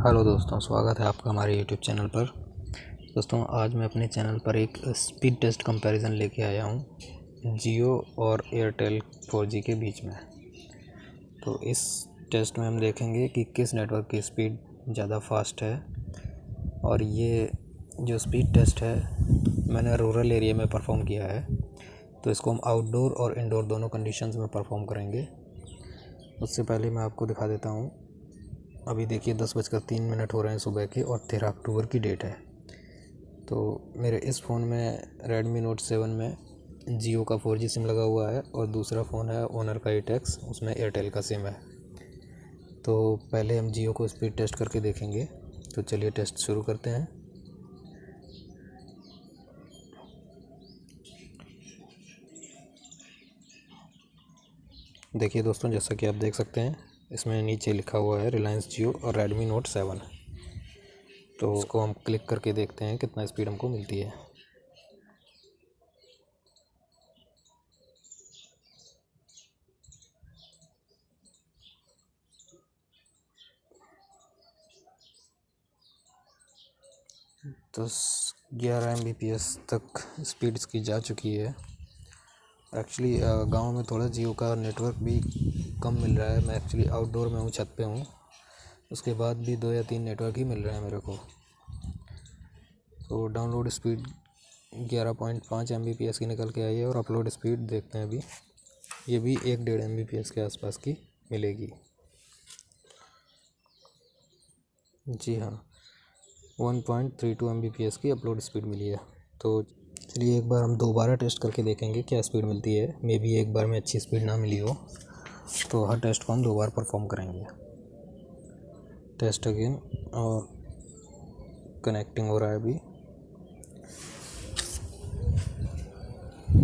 Hello दोस्तों, स्वागत है आपका हमारे यूट्यूब चैनल पर। दोस्तों, आज मैं अपने चैनल पर एक स्पीड टेस्ट कंपैरिजन लेके आया हूँ जियो और एयरटेल 4G के बीच में। तो इस टेस्ट में हम देखेंगे कि किस नेटवर्क की स्पीड ज़्यादा फास्ट है। और ये जो स्पीड टेस्ट है मैंने रूरल एरिया में परफॉर्म किया है, तो इसको हम आउटडोर और इंडोर दोनों कंडीशंस में परफॉर्म करेंगे। उससे पहले मैं आपको दिखा देता हूँ। अभी देखिए 10:03 हो रहे हैं सुबह के और 13 अक्टूबर की डेट है। तो मेरे इस फ़ोन में Redmi Note 7 में जियो का 4G सिम लगा हुआ है और दूसरा फ़ोन है ओनर का एटेक्स, उसमें एयरटेल का सिम है। तो पहले हम जियो को स्पीड टेस्ट करके देखेंगे। तो चलिए टेस्ट शुरू करते हैं। देखिए दोस्तों, जैसा कि आप देख सकते हैं इसमें नीचे लिखा हुआ है रिलायंस जियो और Redmi Note 7। तो इसको हम क्लिक करके देखते हैं कितना स्पीड हमको मिलती है। तो 11 Mbps तक स्पीड इसकी जा चुकी है। एक्चुअली गांव में थोड़ा जियो का नेटवर्क भी कम मिल रहा है। मैं एक्चुअली आउटडोर में हूँ, छत पे हूँ, उसके बाद भी 2 या 3 नेटवर्क ही मिल रहे हैं मेरे को। तो डाउनलोड स्पीड 11.5 Mbps की निकल के आई है और अपलोड स्पीड देखते हैं अभी। ये भी 1-1.5 Mbps के आसपास की मिलेगी। जी हाँ, 1.32 Mbps की अपलोड स्पीड मिली है। तो चलिए एक बार हम दोबारा टेस्ट करके देखेंगे क्या स्पीड मिलती है। मे बी एक बार में अच्छी स्पीड ना मिली हो, तो हर टेस्ट को हम 2 बार परफॉर्म करेंगे। टेस्ट अगेन और कनेक्टिंग हो रहा है अभी।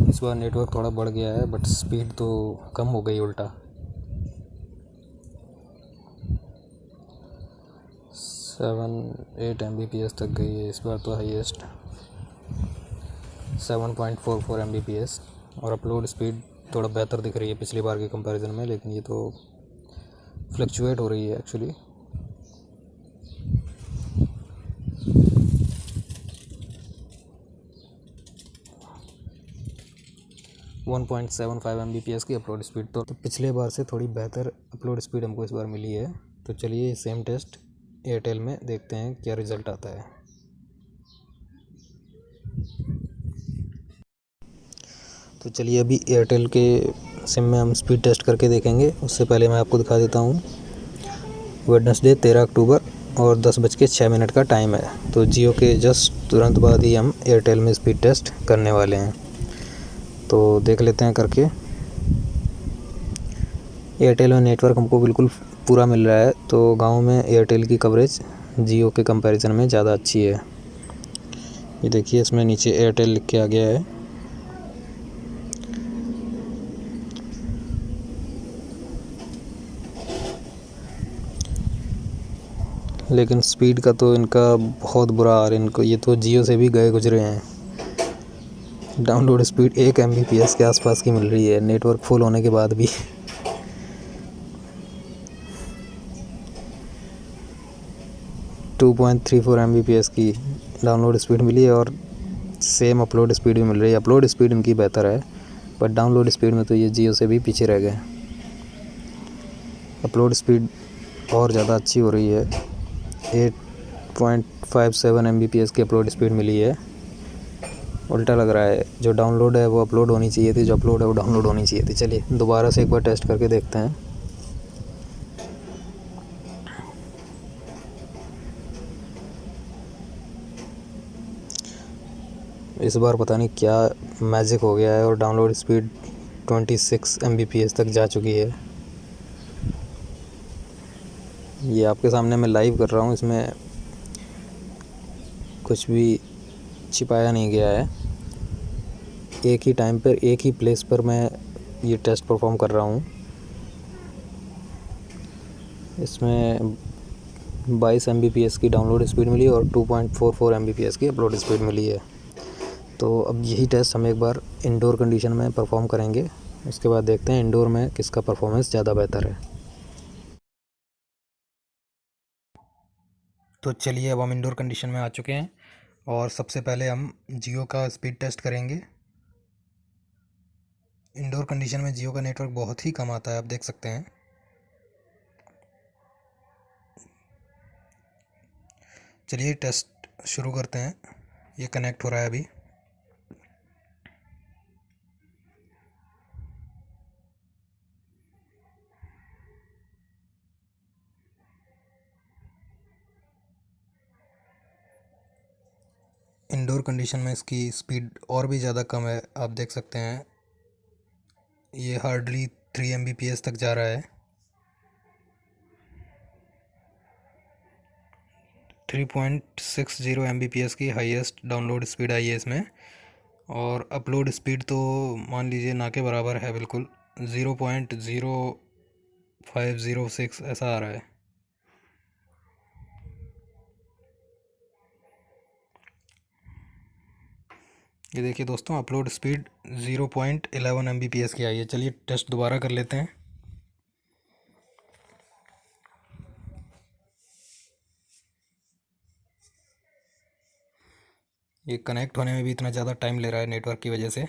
इस बार नेटवर्क थोड़ा बढ़ गया है बट स्पीड तो कम हो गई उल्टा। 7-8 Mbps तक गई है इस बार तो हाईएस्ट 7.44 Mbps। और अपलोड स्पीड थोड़ा बेहतर दिख रही है पिछली बार के कंपैरिजन में, लेकिन ये तो फ्लक्चुएट हो रही है एक्चुअली। .75 Mbps की अपलोड स्पीड तो पिछले बार से थोड़ी बेहतर अपलोड स्पीड हमको इस बार मिली है। तो चलिए सेम टेस्ट एयरटेल में देखते हैं क्या रिज़ल्ट आता है। तो चलिए अभी एयरटेल के सिम में हम स्पीड टेस्ट करके देखेंगे। उससे पहले मैं आपको दिखा देता हूँ। वेडनेसडे 13 अक्टूबर और 10:06 का टाइम है। तो जियो के जस्ट तुरंत बाद ही हम एयरटेल में स्पीड टेस्ट करने वाले हैं। तो देख लेते हैं करके। एयरटेल में नेटवर्क हमको बिल्कुल पूरा मिल रहा है। तो गांव में एयरटेल की कवरेज जियो के कंपैरिजन में ज़्यादा अच्छी है। ये देखिए इसमें नीचे एयरटेल लिख के आ गया है। लेकिन स्पीड का तो इनका बहुत बुरा हाल है। इनको ये तो जियो से भी गए गुजरे हैं। डाउनलोड स्पीड 1 Mbps के आसपास की मिल रही है नेटवर्क फुल होने के बाद भी। .34 Mbps की डाउनलोड स्पीड मिली है और सेम अपलोड स्पीड भी मिल रही है। अपलोड स्पीड इनकी बेहतर है बट डाउनलोड स्पीड में तो ये जियो से भी पीछे रह गए। अपलोड स्पीड और ज़्यादा अच्छी हो रही है। 8.57 Mbps की अपलोड स्पीड मिली है। उल्टा लग रहा है, जो डाउनलोड है वो अपलोड होनी चाहिए थी, जो अपलोड है वो डाउनलोड होनी चाहिए थी। चलिए दोबारा से एक बार टेस्ट करके देखते हैं। इस बार पता नहीं क्या मैजिक हो गया है और डाउनलोड स्पीड 26 Mbps तक जा चुकी है। ये आपके सामने मैं लाइव कर रहा हूँ, इसमें कुछ भी छिपाया नहीं गया है। एक ही टाइम पर एक ही प्लेस पर मैं ये टेस्ट परफॉर्म कर रहा हूँ। इसमें 22 Mbps की डाउनलोड स्पीड मिली और 2.44 Mbps की अपलोड स्पीड मिली है। तो अब यही टेस्ट हम एक बार इंडोर कंडीशन में परफॉर्म करेंगे। उसके बाद देखते हैं इंडोर में किसका परफॉर्मेंस ज़्यादा बेहतर है। तो चलिए अब हम इंडोर कंडीशन में आ चुके हैं और सबसे पहले हम जियो का स्पीड टेस्ट करेंगे। इंडोर कंडीशन में जियो का नेटवर्क बहुत ही कम आता है, आप देख सकते हैं। चलिए टेस्ट शुरू करते हैं। ये कनेक्ट हो रहा है अभी। इंडोर कंडीशन में इसकी स्पीड और भी ज़्यादा कम है, आप देख सकते हैं। ये हार्डली 3 Mbps तक जा रहा है। 3.60 Mbps की हाईएस्ट डाउनलोड स्पीड आई है इसमें, और अपलोड स्पीड तो मान लीजिए ना के बराबर है, बिल्कुल 0.0506 ऐसा आ रहा है। ये देखिए दोस्तों, अपलोड स्पीड 0.11 Mbps की आई है। चलिए टेस्ट दोबारा कर लेते हैं। ये कनेक्ट होने में भी इतना ज़्यादा टाइम ले रहा है नेटवर्क की वजह से।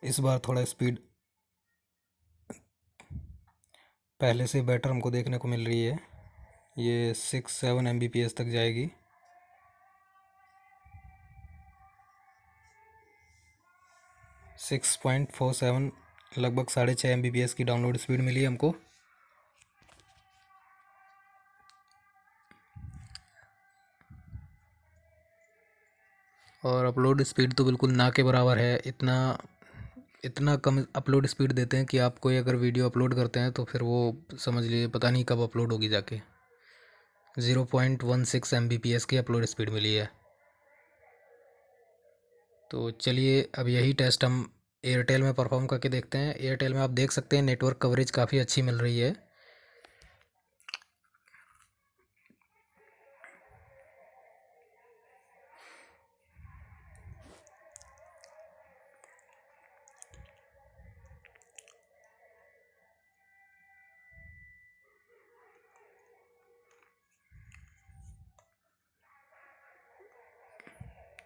इस बार थोड़ा स्पीड पहले से बेटर हमको देखने को मिल रही है। ये 6-7 Mbps तक जाएगी। सिक्स 6.47 लगभग 6.5 Mbps की डाउनलोड स्पीड मिली हमको। और अपलोड स्पीड तो बिल्कुल ना के बराबर है। इतना कम अपलोड स्पीड देते हैं कि आप कोई अगर वीडियो अपलोड करते हैं तो फिर वो समझ लीजिए पता नहीं कब अपलोड होगी जाके। 0.16 Mbps की अपलोड स्पीड मिली है। तो चलिए अब यही टेस्ट हम एयरटेल में परफॉर्म करके देखते हैं। एयरटेल में आप देख सकते हैं नेटवर्क कवरेज काफ़ी अच्छी मिल रही है।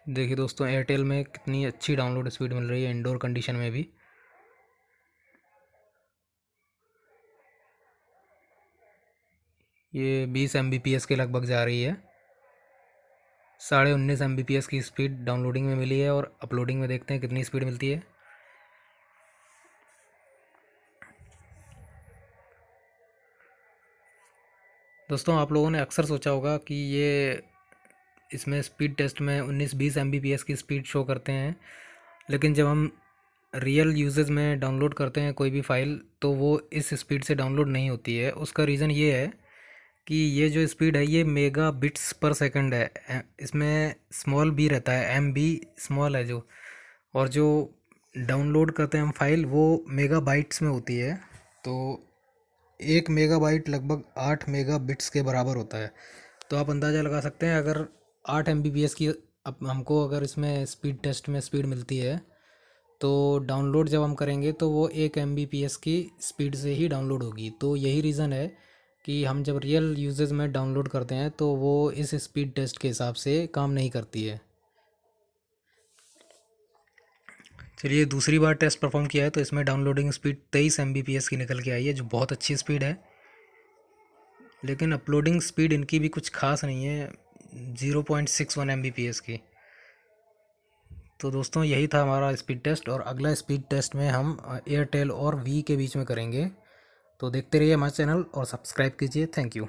देखिए दोस्तों, एयरटेल में कितनी अच्छी डाउनलोड स्पीड मिल रही है इंडोर कंडीशन में भी। ये 20 Mbps के लगभग जा रही है। 19.5 Mbps की स्पीड डाउनलोडिंग में मिली है, और अपलोडिंग में देखते हैं कितनी स्पीड मिलती है। दोस्तों, आप लोगों ने अक्सर सोचा होगा कि ये इसमें स्पीड टेस्ट में 19-20 Mbps की स्पीड शो करते हैं, लेकिन जब हम रियल यूजेज में डाउनलोड करते हैं कोई भी फ़ाइल तो वो इस स्पीड से डाउनलोड नहीं होती है। उसका रीज़न ये है कि ये जो स्पीड है ये मेगा बिट्स पर सेकंड है। इसमें स्मॉल बी रहता है, MB स्मॉल है जो, और जो डाउनलोड करते हैं हम फाइल वो मेगा बाइट्स में होती है। तो 1 मेगाबाइट लगभग 8 मेगा बिट्स के बराबर होता है। तो आप अंदाज़ा लगा सकते हैं, अगर 8 Mbps की अब हमको अगर इसमें स्पीड टेस्ट में स्पीड मिलती है तो डाउनलोड जब हम करेंगे तो वो 1 Mbps की स्पीड से ही डाउनलोड होगी। तो यही रीज़न है कि हम जब रियल यूजेज में डाउनलोड करते हैं तो वो इस स्पीड टेस्ट के हिसाब से काम नहीं करती है। चलिए दूसरी बार टेस्ट परफॉर्म किया है तो इसमें डाउनलोडिंग स्पीड 23 Mbps की निकल के आई है, जो बहुत अच्छी स्पीड है। लेकिन अपलोडिंग स्पीड इनकी भी कुछ खास नहीं है, 0.61 Mbps की। तो दोस्तों यही था हमारा स्पीड टेस्ट, और अगला स्पीड टेस्ट में हम एयरटेल और वी के बीच में करेंगे। तो देखते रहिए हमारे चैनल और सब्सक्राइब कीजिए। Thank you.